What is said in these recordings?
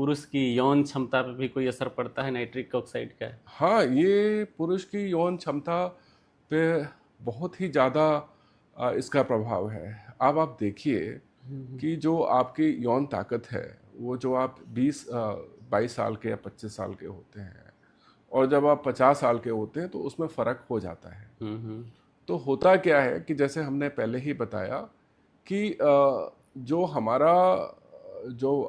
पुरुष की यौन क्षमता पे भी कोई असर पड़ता है नाइट्रिक ऑक्साइड का? हाँ, ये पुरुष की यौन क्षमता पे बहुत ही ज़्यादा इसका प्रभाव है। अब आप देखिए कि जो आपकी यौन ताकत है, वो जो आप 22 साल के या 25 साल के होते हैं और जब आप 50 साल के होते हैं तो उसमें फ़र्क हो जाता है। तो होता क्या है कि जैसे हमने पहले ही बताया कि जो हमारा जो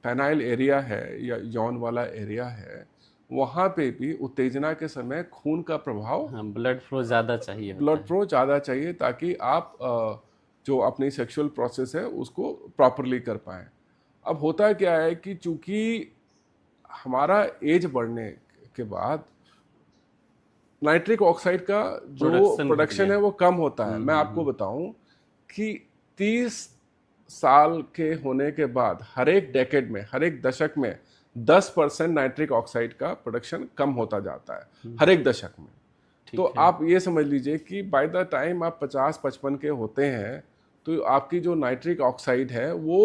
पेनाइल एरिया है या यौन वाला एरिया है, वहाँ पे भी उत्तेजना के समय खून का प्रभाव, हाँ, ब्लड फ्लो ज़्यादा चाहिए होता ब्लड है। फ्लो ज़्यादा चाहिए ताकि आप जो अपनी सेक्सुअल प्रोसेस है उसको प्रॉपरली कर पाएँ। अब होता क्या है कि चूंकि हमारा एज बढ़ने के बाद नाइट्रिक ऑक्साइड का जो प्रोडक्शन घट प्रोडक्शन गया। है वो कम होता है। मैं आपको बताऊं कि 30 साल के होने के बाद हर एक डेकेड में, हर एक दशक में 10% नाइट्रिक ऑक्साइड का प्रोडक्शन कम होता जाता है हर एक दशक में। तो ठीक है। आप ये समझ लीजिए कि बाय द टाइम आप 50-55 के होते हैं तो आपकी जो नाइट्रिक ऑक्साइड है वो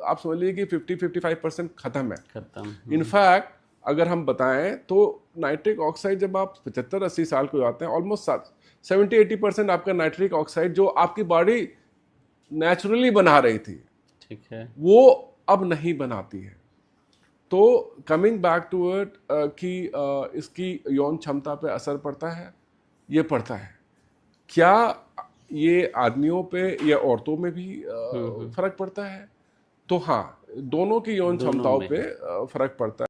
आप समझ लीजिए कि 50-55% खत्म है। खत्म। इनफैक्ट अगर हम बताएं तो नाइट्रिक ऑक्साइड जब आप 75-80 साल के हो जाते हैं, ऑलमोस्ट 70-80% आपका नाइट्रिक ऑक्साइड जो आपकी बॉडी नेचुरली बना रही थी, ठीक है। वो अब नहीं बनाती है। तो कमिंग बैक टू इट कि इसकी यौन क्षमता पे असर पड़ता है, ये पड़ता है। क्या ये आदमियों पे या औरतों में भी फर्क पड़ता है? तो हाँ, दोनों की यौन दोनों क्षमताओं में पे है। फर्क पड़ता है।